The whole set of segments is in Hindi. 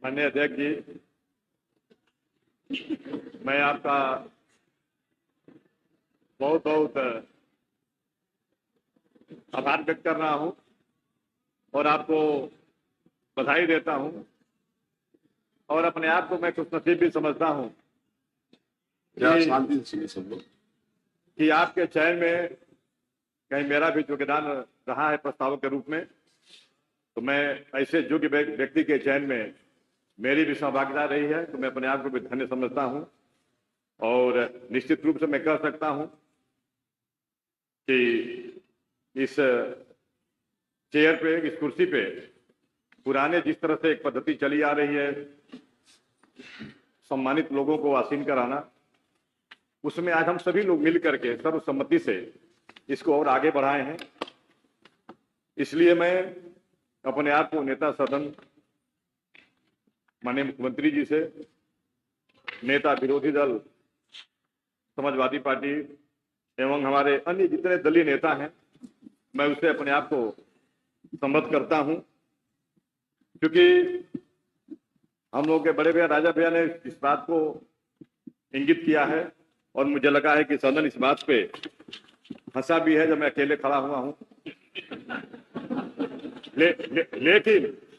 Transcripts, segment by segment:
माननीय अध्यक्ष जी, मैं आपका बहुत बहुत आभार व्यक्त कर रहा हूं और आपको बधाई देता हूं और अपने आप को मैं खुशनसीब भी समझता हूं कि आपके चयन में कहीं मेरा भी योगदान रहा है प्रस्तावक के रूप में। तो मैं ऐसे योग्य व्यक्ति के चयन में मेरी भी सहभागिता रही है, तो मैं अपने आप को भी धन्य समझता हूं और निश्चित रूप से मैं कह सकता हूं कि इस चेयर पे, इस कुर्सी पे पुराने जिस तरह से एक पद्धति चली आ रही है सम्मानित लोगों को आसीन कराना, उसमें आज हम सभी लोग मिल करके सर्वसम्मति से इसको और आगे बढ़ाए हैं। इसलिए मैं अपने आप को नेता सदन माननीय मुख्यमंत्री जी से, नेता विरोधी दल समाजवादी पार्टी एवं हमारे अन्य जितने दलीय नेता हैं, मैं उससे अपने आप को संबद्ध करता हूं, क्योंकि हम लोग के बड़े भैया राजा भैया ने इस बात को इंगित किया है और मुझे लगा है कि सदन इस बात पे हंसा भी है जब मैं अकेले खड़ा हुआ हूं।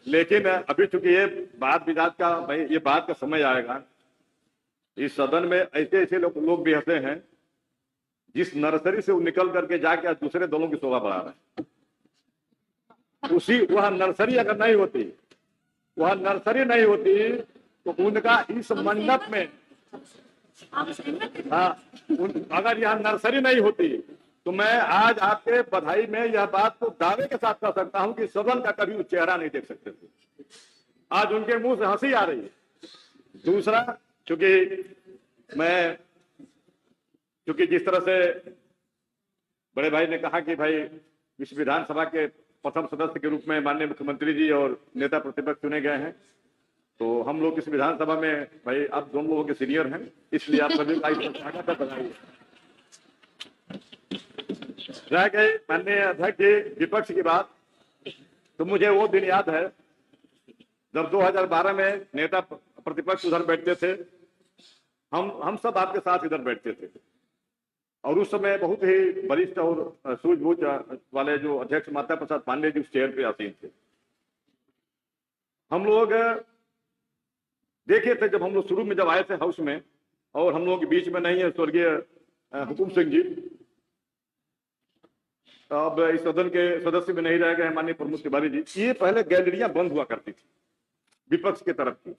लेकिन अभी चूंकि ये बात विवाद का भाई ये बात का समय आएगा, इस सदन में ऐसे ऐसे लोग भी हंसे हैं जिस नर्सरी से वो निकल करके जाके आज दूसरे दलों की शोभा बढ़ा रहे हैं। वह नर्सरी अगर नहीं होती, वह नर्सरी नहीं होती तो उनका इस मंडप में अगर यह नर्सरी नहीं होती तो मैं आज आपके बधाई में यह बात को दावे के साथ कह सकता हूं कि सदन का कभी चेहरा नहीं देख सकते थे। आज उनके मुंह से हंसी आ रही है। दूसरा, क्योंकि जिस तरह से बड़े भाई ने कहा कि भाई इस विधानसभा के प्रथम सदस्य के रूप में माननीय मुख्यमंत्री जी और नेता प्रतिपक्ष चुने गए हैं, तो हम लोग इस विधानसभा में भाई आप दोनों लोगों के सीनियर हैं, इसलिए आप सभी का स्वागत है, बधाई। रह गई माननीय अध्यक्ष जी विपक्ष की बात, तो मुझे वो दिन याद है जब 2012 में नेता प्रतिपक्ष उधर बैठते थे, हम सब आपके साथ इधर बैठते थे और उस समय बहुत ही वरिष्ठ और सूझबूझ वाले जो अध्यक्ष माता प्रसाद पांडे जी उस चेयर पे आसीन थे। हम लोग देखे थे जब हम लोग शुरू में जब आए थे हाउस में, और हम लोग के बीच में नहीं है स्वर्गीय हुकुम सिंह जी, अब इस सदन के सदस्य में नहीं रह गए माननीय प्रमोद तिवारी जी। ये पहले गैलरियां बंद हुआ करती थी विपक्ष की तरफ की,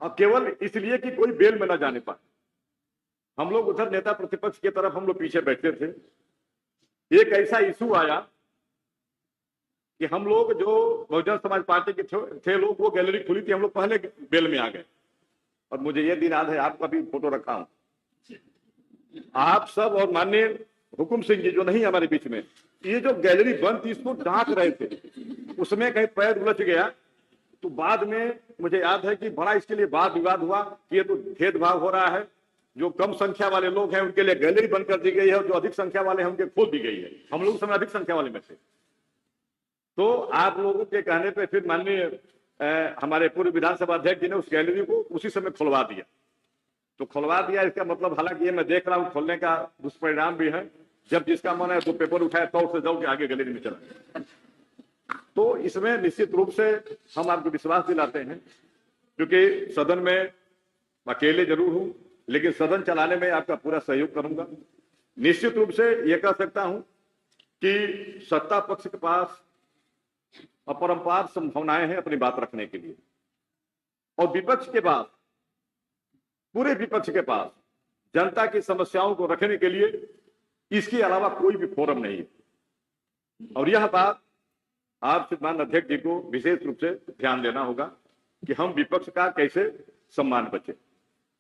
अब केवल इसलिए कि कोई बेल में ना जाने पाए। हम लोग उधर नेता प्रतिपक्ष की तरफ हम लोग पीछे बैठते थे। एक ऐसा इशू आया कि हम लोग जो बहुजन समाज पार्टी के थे लोग, वो गैलरी खुली थी, हम लोग पहले बेल में आ गए। और मुझे ये दिन याद है, आपका भी फोटो रखा हूं, आप सब और माननीय हुकुम सिंह जी जो नहीं हमारे बीच में, ये जो गैलरी बंद थी इसको ढांक रहे थे, उसमें कहीं पैर उलझ गया। तो बाद में मुझे याद है कि बड़ा इसके लिए वाद विवाद हुआ कि ये तो भेदभाव हो रहा है, जो कम संख्या वाले लोग हैं उनके लिए गैलरी बंद कर दी गई है और जो अधिक संख्या वाले हैं उनके खोल दी गई है। हम लोग उस समय अधिक संख्या वाले में थे। तो आप लोगों के कहने पे फिर माननीय हमारे पूर्व विधानसभा अध्यक्ष जी ने उस गैलरी को उसी समय खुलवा दिया। तो खुलवा दिया, इसका मतलब हालांकि ये मैं देख रहा हूं खोलने का दुष्परिणाम भी है, जब जिसका मन है तो पेपर उठाए तौर से जाओ के आगे गैलरी में चला। तो इसमें निश्चित रूप से हम आपको विश्वास दिलाते हैं, क्योंकि सदन में अकेले जरूर हूं लेकिन सदन चलाने में आपका पूरा सहयोग करूंगा। निश्चित रूप से यह कह सकता हूं कि सत्ता पक्ष के पास अपरंपार संभावनाएं हैं अपनी बात रखने के लिए, और विपक्ष के पास, पूरे विपक्ष के पास जनता की समस्याओं को रखने के लिए इसके अलावा कोई भी फोरम नहीं है। और यह बात आप श्रीमान अध्यक्ष जी को विशेष रूप से ध्यान देना होगा कि हम विपक्ष का कैसे सम्मान बचे।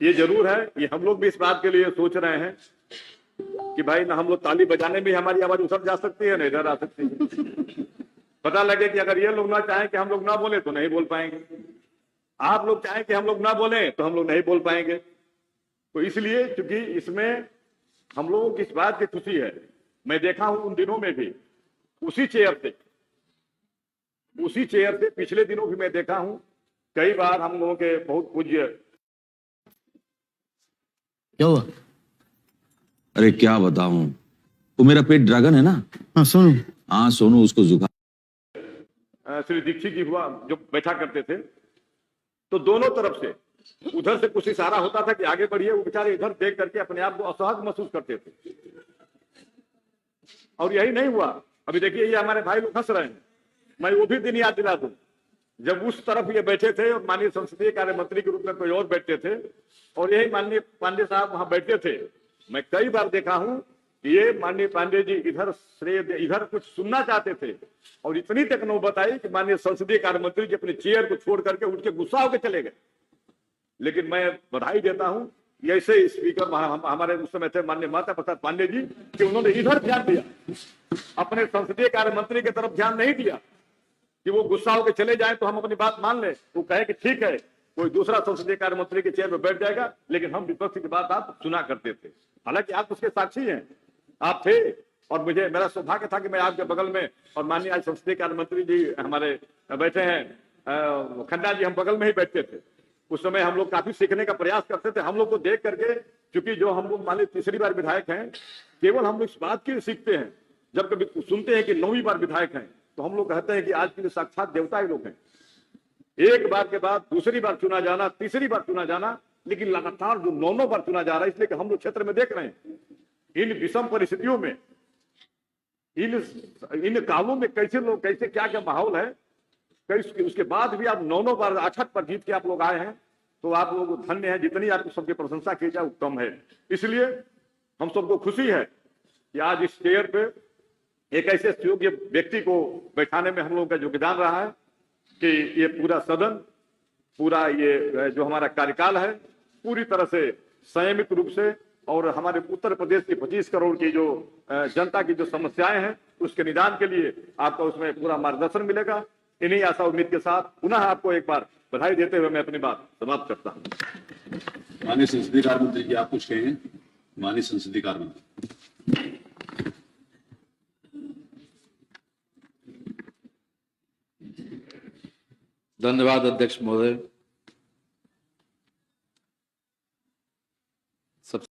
ये जरूर है, ये हम लोग भी इस बात के लिए सोच रहे हैं कि भाई ना हम लोग ताली बजाने में हमारी आवाज उधर जा सकती है ना इधर आ सकती है। पता लगे कि अगर ये लोग ना चाहें कि हम लोग ना बोले तो नहीं बोल पाएंगे, आप लोग चाहें कि हम लोग ना बोले तो हम लोग नहीं बोल पाएंगे। तो इसलिए क्योंकि इसमें हम लोगों की इस बात की खुशी है, मैं देखा हूं उन दिनों में भी उसी चेयर से उसी चेयर से पिछले दिनों भी मैं देखा हूं कई बार हम लोगों के बहुत पूज्य। क्या हुआ? अरे क्या बताऊं, वो मेरा पेट ड्रैगन है ना। हाँ सोनू। हाँ सोनू, उसको जुकाम। श्री दीक्षित जी हुआ जो बैठा करते थे, तो दोनों तरफ से उधर से कुछ इशारा होता था कि आगे बढ़िए, वो बेचारे इधर देख करके अपने आप को असहज महसूस करते थे। और यही नहीं हुआ, अभी देखिए ये हमारे भाई लोग हंस रहे हैं, मैं वो भी दिन याद दिला दूं जब उस तरफ ये बैठे थे और माननीय संसदीय कार्य मंत्री के रूप में कोई और बैठते थे और यही माननीय पांडे साहब वहां बैठते थे। मैं कई बार देखा हूं कि ये माननीय पांडे जी इधर श्रेय इधर कुछ सुनना चाहते थे और इतनी तक नौबत आई कि माननीय संसदीय कार्य मंत्री जी अपने चेयर को छोड़ करके उठ के गुस्सा होकर चले गए। लेकिन मैं बधाई देता हूं ऐसे स्पीकर हमारे उस समय थे माननीय माता प्रसाद पांडे जी कि उन्होंने इधर ध्यान दिया, अपने संसदीय कार्य मंत्री की तरफ ध्यान नहीं दिया कि वो गुस्सा होकर चले जाए तो हम अपनी बात मान ले। वो कहे कि ठीक है कोई दूसरा संसदीय कार्य मंत्री के चेयर पर बैठ जाएगा, लेकिन हम विपक्ष की बात आप सुना करते थे। हालांकि आप उसके साक्षी हैं, आप थे और मुझे मेरा सौभाग्य था कि मैं आपके बगल में और माननीय आज संसदीय कार्य मंत्री जी हमारे बैठे हैं खन्ना जी, हम बगल में ही बैठते थे। उस समय हम लोग काफी सीखने का प्रयास करते थे। हम लोग को देख करके, क्योंकि जो हम लोग मान लीजिए तीसरी बार विधायक हैं, केवल हम लोग इस बात के लिए सीखते हैं जब कभी सुनते हैं कि 9वीं बार विधायक हैं तो हम लोग कहते हैं कि आज के लिए साक्षात देवता ही लोग हैं। एक बार के बाद दूसरी बार चुना जाना, तीसरी बार चुना जाना, लेकिन लगातार जो 9 बार चुना जा रहा है, इसलिए कि हम लोग क्षेत्र में देख रहे हैं इन विषम परिस्थितियों में, इन कालों में कैसे लोग, कैसे क्या क्या माहौल है, उसके बाद भी आप 9 बार 8 पर जीत के आप लोग आए हैं, तो आप लोग धन्य हैं। जितनी आपकी सबकी प्रशंसा की जाए वो कम है। इसलिए हम सबको खुशी है कि आज इस चेयर पे एक ऐसे योग्य व्यक्ति को बैठाने में हम लोगों का योगदान रहा है कि ये पूरा सदन, पूरा ये जो हमारा कार्यकाल है, पूरी तरह से संयमित रूप से और हमारे उत्तर प्रदेश की 25 करोड़ की जो जनता की जो समस्याएं हैं उसके निदान के लिए आपका उसमें पूरा मार्गदर्शन मिलेगा। इन्हीं आशा उम्मीद के साथ पुनः आपको एक बार बधाई देते हुए मैं अपनी बात समाप्त करता हूं। माननीय संसदीय कार्य मंत्री जी, आप कुछ कहें। माननीय संसदीय कार्य मंत्री। धन्यवाद अध्यक्ष महोदय।